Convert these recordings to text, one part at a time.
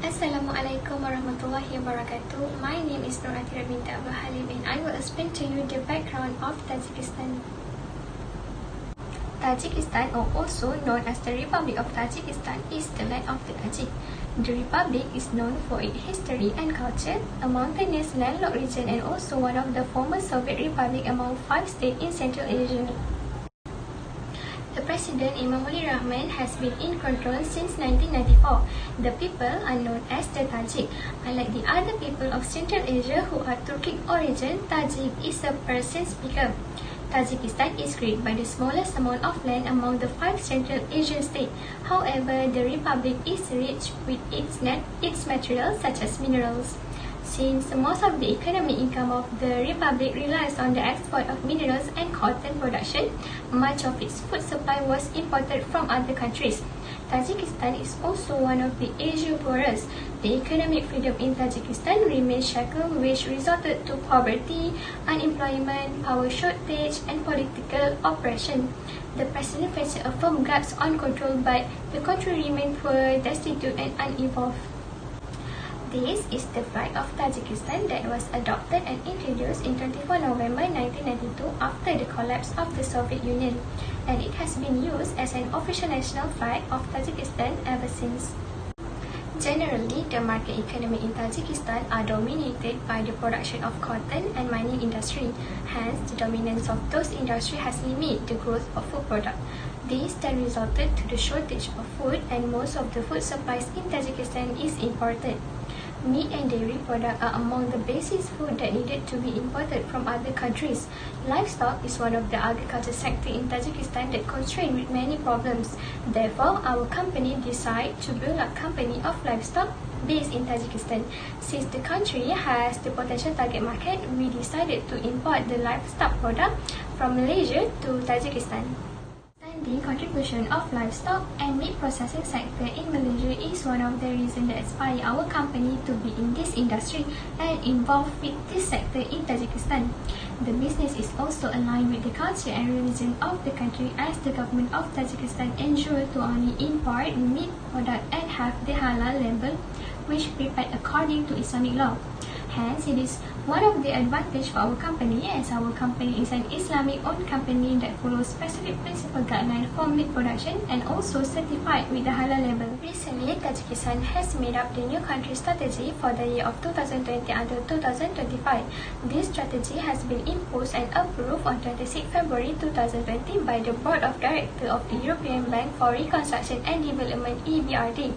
Assalamualaikum warahmatullahi wabarakatuh. My name is Nur Atira binti Abdul Halim and I will explain to you the background of Tajikistan. Tajikistan, or also known as the Republic of Tajikistan, is the land of the Tajik. The republic is known for its history and culture, a mountainous landlocked region and also one of the former Soviet republic among 5 states in Central Asia. The President Imamuli Rahman has been in control since 1994. The people are known as the Tajik. Unlike the other people of Central Asia who are Turkic origin, Tajik is a Persian speaker. Tajikistan is great by the smallest amount of land among the 5 Central Asian states. However, the republic is rich with its materials such as minerals. Since most of the economic income of the republic relies on the export of minerals and cotton production, much of its food supply was imported from other countries. Tajikistan is also one of the Asia poorest. The economic freedom in Tajikistan remains shackled, which resulted to poverty, unemployment, power shortage, and political oppression. The president faces a firm grasp on control, but the country remains poor, destitute, and unevolved. This is the flag of Tajikistan that was adopted and introduced in 24 November 1992 after the collapse of the Soviet Union, and it has been used as an official national flag of Tajikistan ever since. Generally, the market economy in Tajikistan are dominated by the production of cotton and mining industry. Hence, the dominance of those industries has limited the growth of food products. This then resulted to the shortage of food, and most of the food supplies in Tajikistan is imported. Meat and dairy products are among the basic food that needed to be imported from other countries. Livestock is one of the agriculture sector in Tajikistan that constrained with many problems. Therefore, our company decided to build a company of livestock based in Tajikistan. Since the country has the potential target market, we decided to import the livestock product from Malaysia to Tajikistan. The contribution of livestock and meat processing sector in Malaysia is one of the reasons that inspire our company to be in this industry and involved with this sector in Tajikistan. The business is also aligned with the culture and religion of the country, as the government of Tajikistan ensures to only import meat products and have the halal label, which prepared according to Islamic law. Hence, it is one of the advantages for our company, as our company is an Islamic-owned company that follows specific principle guidelines for meat production and also certified with the halal label. Recently, Tajikistan has made up the new country strategy for the year of 2020 until 2025. This strategy has been imposed and approved on 26 February 2020 by the Board of Directors of the European Bank for Reconstruction and Development (EBRD).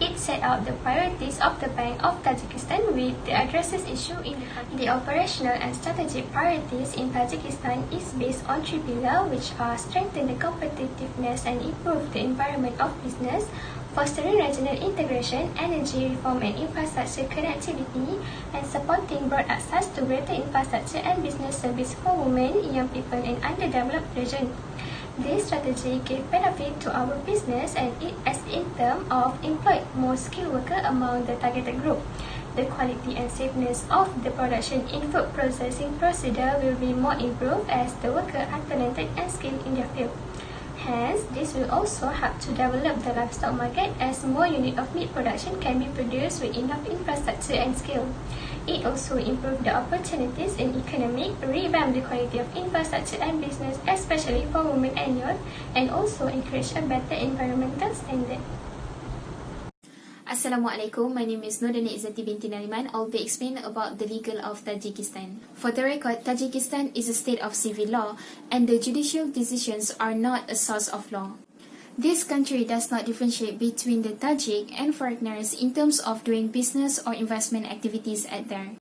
It set out the priorities of the Bank of Tajikistan, with the addresses issue in the country. The operational and strategic priorities in Tajikistan is based on 3 pillars, which are strengthen the competitiveness and improve the environment of business, fostering regional integration, energy reform and infrastructure connectivity, and supporting broad access to greater infrastructure and business service for women, young people, and underdeveloped regions. This strategy gave benefit to our business and it as in terms of employed more skilled workers among the targeted group. The quality and safeness of the production in food processing procedure will be more improved as the workers are talented and skilled in their field. Hence, this will also help to develop the livestock market, as more units of meat production can be produced with enough infrastructure and skill. It also improved the opportunities in economic, revamp the quality of infrastructure and business, especially for women and youth, and also encourage a better environmental standard. Assalamualaikum, my name is Nurdani Izzati binti Nariman. I'll be explaining about the legal of Tajikistan. For the record, Tajikistan is a state of civil law and the judicial decisions are not a source of law. This country does not differentiate between the Tajik and foreigners in terms of doing business or investment activities at there.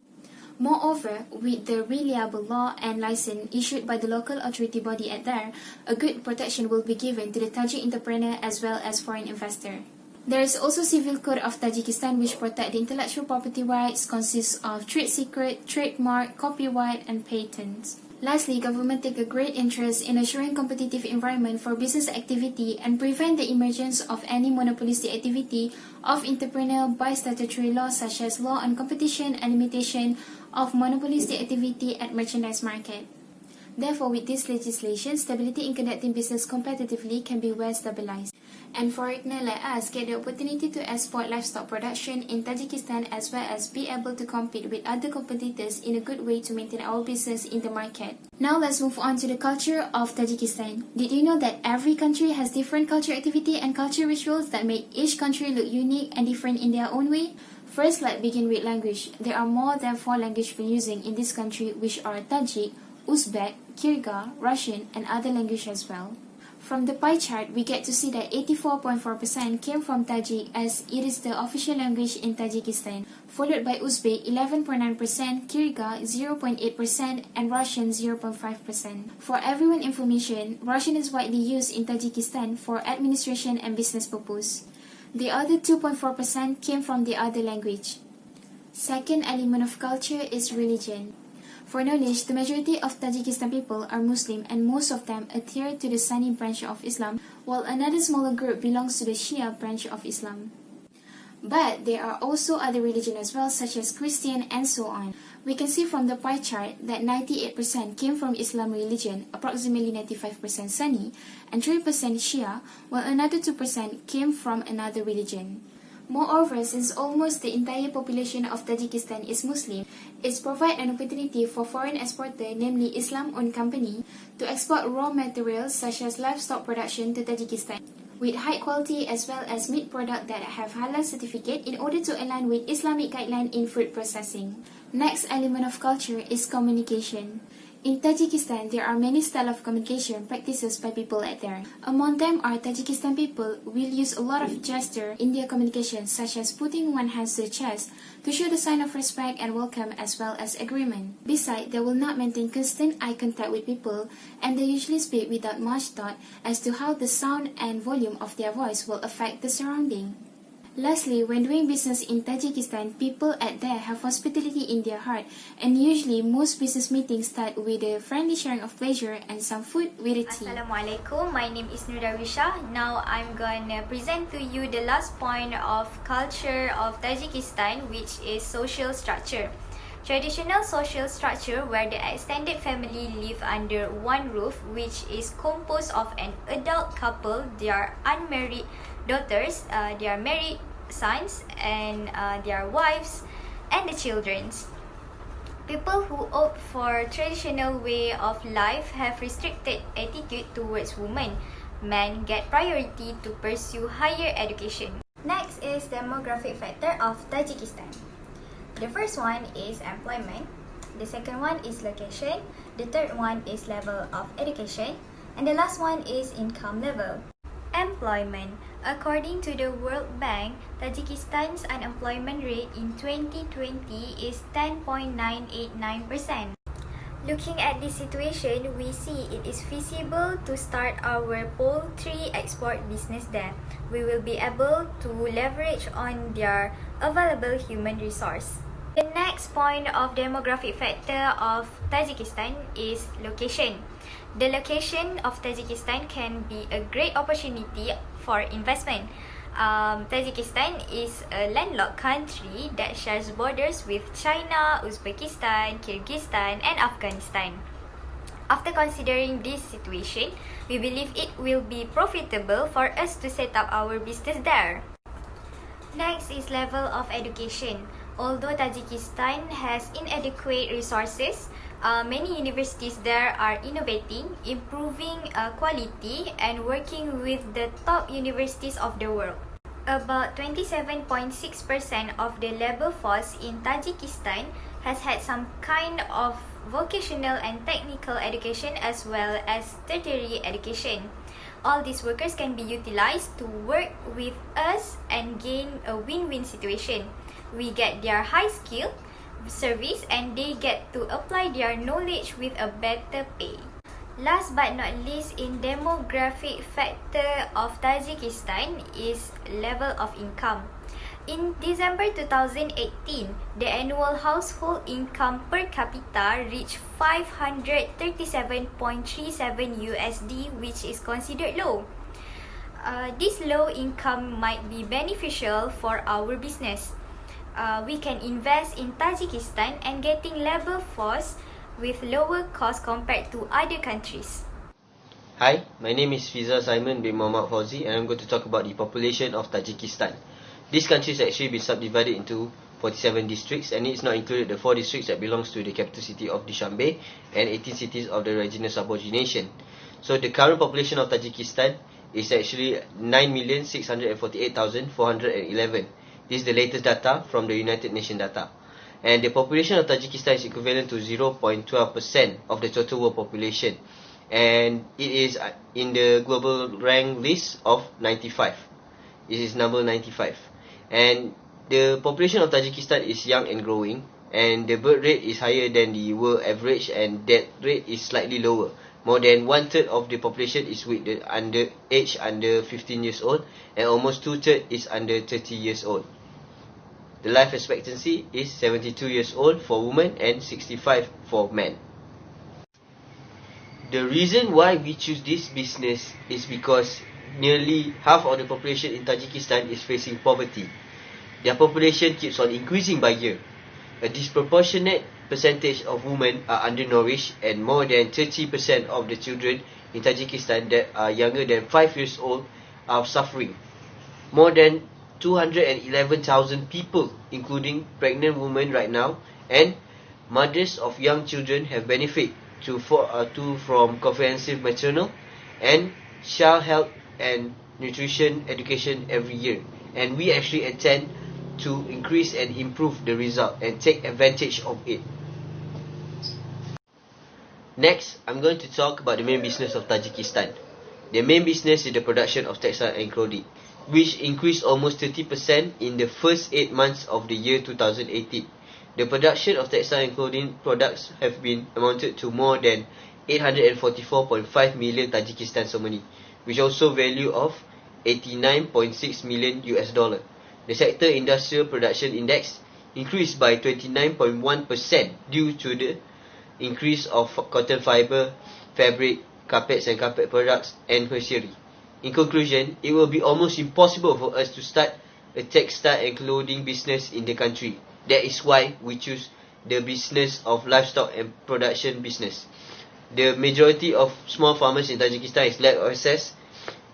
Moreover, with the reliable law and license issued by the local authority body at there, a good protection will be given to the Tajik entrepreneur as well as foreign investor. There is also Civil Code of Tajikistan, which protect the intellectual property rights, consists of trade secret, trademark, copyright, and patents. Lastly, government take a great interest in assuring competitive environment for business activity and prevent the emergence of any monopolistic activity of entrepreneur by statutory laws such as law on competition and limitation of monopolistic activity at merchandise market. Therefore, with this legislation, stability in conducting business competitively can be well stabilized. And foreigners like us get the opportunity to export livestock production in Tajikistan as well as be able to compete with other competitors in a good way to maintain our business in the market. Now let's move on to the culture of Tajikistan. Did you know that every country has different culture activity and culture rituals that make each country look unique and different in their own way? First, let's begin with language. There are more than 4 languages we're using in this country, which are Tajik, Uzbek, Kyrgyz, Russian, and other languages as well. From the pie chart, we get to see that 84.4% came from Tajik as it is the official language in Tajikistan, followed by Uzbek 11.9%, Kyrgyz 0.8%, and Russian 0.5%. For everyone's information, Russian is widely used in Tajikistan for administration and business purpose. The other 2.4% came from the other language. Second element of culture is religion. For knowledge, the majority of Tajikistan people are Muslim and most of them adhere to the Sunni branch of Islam, while another smaller group belongs to the Shia branch of Islam. But there are also other religions as well, such as Christian and so on. We can see from the pie chart that 98% came from Islam religion, approximately 95% Sunni, and 3% Shia, while another 2% came from another religion. Moreover, since almost the entire population of Tajikistan is Muslim, it provides an opportunity for foreign exporters, namely Islam-owned company, to export raw materials such as livestock production to Tajikistan, with high quality as well as meat products that have halal certificate in order to align with Islamic guidelines in food processing. Next element of culture is communication. In Tajikistan, there are many styles of communication practices by people out there. Among them are Tajikistan people will use a lot of gesture in their communication, such as putting one hand to the chest to show the sign of respect and welcome as well as agreement. Besides, they will not maintain constant eye contact with people, and they usually speak without much thought as to how the sound and volume of their voice will affect the surrounding. Lastly, when doing business in Tajikistan, people at there have hospitality in their heart, and usually most business meetings start with a friendly sharing of pleasure and some food with a tea. Assalamualaikum, my name is Nurawisha. Now I'm gonna present to you the last point of culture of Tajikistan, which is social structure. Traditional social structure where the extended family live under one roof, which is composed of an adult couple, their unmarried daughters, their married sons, and their wives, and the children. People who opt for traditional way of life have restricted attitude towards women. Men get priority to pursue higher education. Next is demographic factor of Tajikistan. The first one is employment, the second one is location, the third one is level of education, and the last one is income level. Employment. According to the World Bank, Tajikistan's unemployment rate in 2020 is 10.989%. Looking at this situation, we see it is feasible to start our poultry export business there. We will be able to leverage on their available human resource. The next point of demographic factor of Tajikistan is location. The location of Tajikistan can be a great opportunity for investment. Tajikistan is a landlocked country that shares borders with China, Uzbekistan, Kyrgyzstan, and Afghanistan. After considering this situation, we believe it will be profitable for us to set up our business there. Next is level of education. Although Tajikistan has inadequate resources, many universities there are innovating, improving quality, and working with the top universities of the world. About 27.6% of the labor force in Tajikistan has had some kind of vocational and technical education as well as tertiary education. All these workers can be utilized to work with us and gain a win-win situation. We get their high skill service and they get to apply their knowledge with a better pay. Last but not least, in demographic factor of Tajikistan is level of income. In December 2018, the annual household income per capita reached 537.37 USD, which is considered low. This low income might be beneficial for our business. We can invest in Tajikistan and getting labor force with lower cost compared to other countries. Hi, my name is Fiza Simon bin Muhammad Fauzi, and I'm going to talk about the population of Tajikistan. This country has actually been subdivided into 47 districts, and it's not included the 4 districts that belongs to the capital city of Dushanbe and 18 cities of the regional subordination. So the current population of Tajikistan is actually 9,648,411. This is the latest data from the United Nations data. And the population of Tajikistan is equivalent to 0.12% of the total world population. And it is in the global rank list of 95. It is number 95. And the population of Tajikistan is young and growing, and the birth rate is higher than the world average, and death rate is slightly lower. More than 1/3 of the population is with the under 15 years old, and almost 2/3 is under 30 years old. The life expectancy is 72 years old for women and 65 for men. The reason why we choose this business is because nearly half of the population in Tajikistan is facing poverty. Their population keeps on increasing by year. A disproportionate percentage of women are undernourished, and more than 30% of the children in Tajikistan that are younger than 5 years old are suffering. More than 211,000 people, including pregnant women right now, and mothers of young children have benefit from comprehensive maternal and child health and nutrition education every year. And we actually intend to increase and improve the result and take advantage of it. Next, I'm going to talk about the main business of Tajikistan. The main business is the production of textile and clothing, which increased almost 30% in the first 8 months of the year 2018. The production of textile and clothing products have been amounted to more than 844.5 million Tajikistan somoni, which also value of 89.6 million US dollar. The sector industrial production index increased by 29.1% due to the increase of cotton fiber, fabric, carpets and carpet products, and hosiery. In conclusion, it will be almost impossible for us to start a textile and clothing business in the country. That is why we choose the business of livestock and production business. The majority of small farmers in Tajikistan is lack of access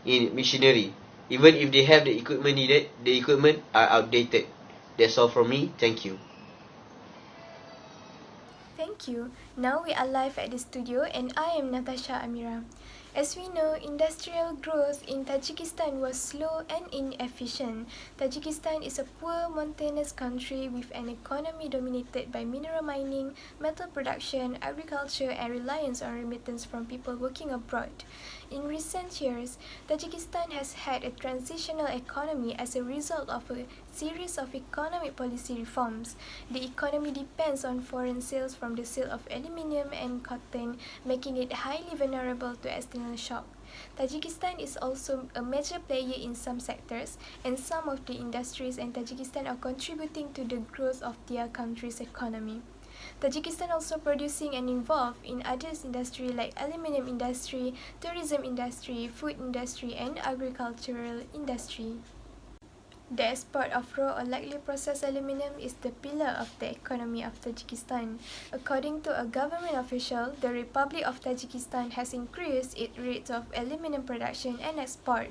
in machinery. Even if they have the equipment needed, the equipment are outdated. That's all from me. Thank you. Thank you. Now we are live at the studio and I am Natasha Amira. As we know, industrial growth in Tajikistan was slow and inefficient. Tajikistan is a poor, mountainous country with an economy dominated by mineral mining, metal production, agriculture, and reliance on remittance from people working abroad. In recent years, Tajikistan has had a transitional economy as a result of a series of economic policy reforms. The economy depends on foreign sales from the sale of aluminium and cotton, making it highly vulnerable to external shock. Tajikistan is also a major player in some sectors, and some of the industries in Tajikistan are contributing to the growth of their country's economy. Tajikistan also producing and involved in other industries like aluminium industry, tourism industry, food industry, and agricultural industry. The export of raw or lightly processed aluminium is the pillar of the economy of Tajikistan. According to a government official, the Republic of Tajikistan has increased its rate of aluminium production and export.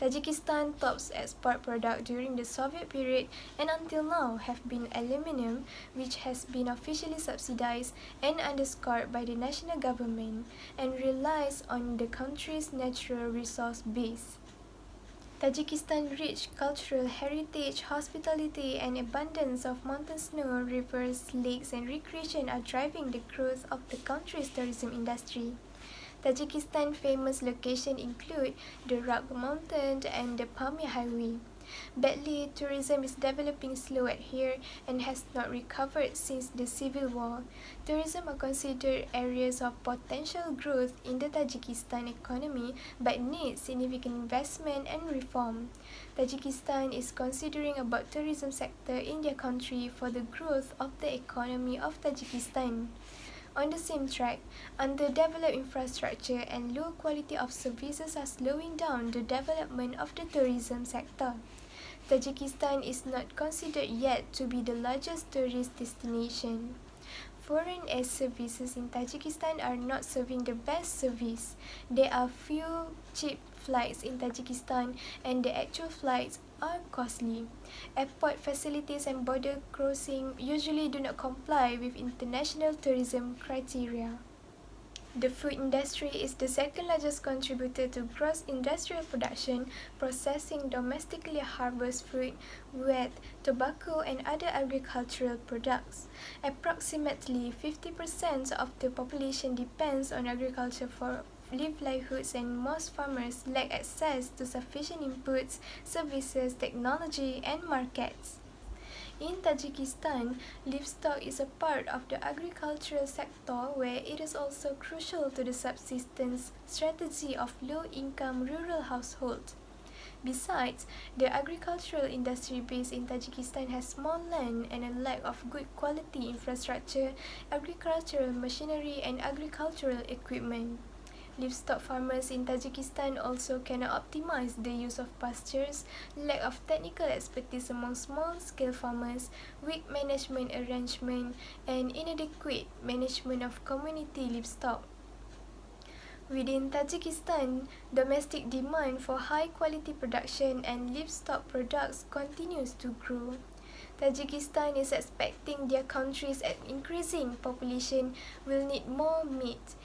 Tajikistan tops export product during the Soviet period and until now have been aluminium, which has been officially subsidized and underscored by the national government and relies on the country's natural resource base. Tajikistan rich cultural heritage, hospitality, and abundance of mountain snow, rivers, lakes, and recreation are driving the growth of the country's tourism industry. Tajikistan famous locations include the Rock Mountain and the Pamir Highway. Badly, tourism is developing slow at here and has not recovered since the civil war. Tourism are considered areas of potential growth in the Tajikistan economy but need significant investment and reform. Tajikistan is considering about tourism sector in their country for the growth of the economy of Tajikistan. On the same track, underdeveloped infrastructure and low quality of services are slowing down the development of the tourism sector. Tajikistan is not considered yet to be the largest tourist destination. foreign air services in Tajikistan are not serving the best service. There are few cheap flights in Tajikistan and the actual flights are costly. Airport facilities and border crossing usually do not comply with international tourism criteria. The food industry is the second largest contributor to gross industrial production, processing domestically harvested food, wheat, tobacco, and other agricultural products. Approximately 50% of the population depends on agriculture for livelihoods, and most farmers lack access to sufficient inputs, services, technology, and markets. In Tajikistan, livestock is a part of the agricultural sector where it is also crucial to the subsistence strategy of low-income rural households. Besides, the agricultural industry base in Tajikistan has small land and a lack of good quality infrastructure, agricultural machinery, and agricultural equipment. Livestock farmers in Tajikistan also cannot optimize the use of pastures, lack of technical expertise among small-scale farmers, weak management arrangement, and inadequate management of community livestock. Within Tajikistan, domestic demand for high-quality production and livestock products continues to grow. Tajikistan is expecting their country's increasing population will need more meat,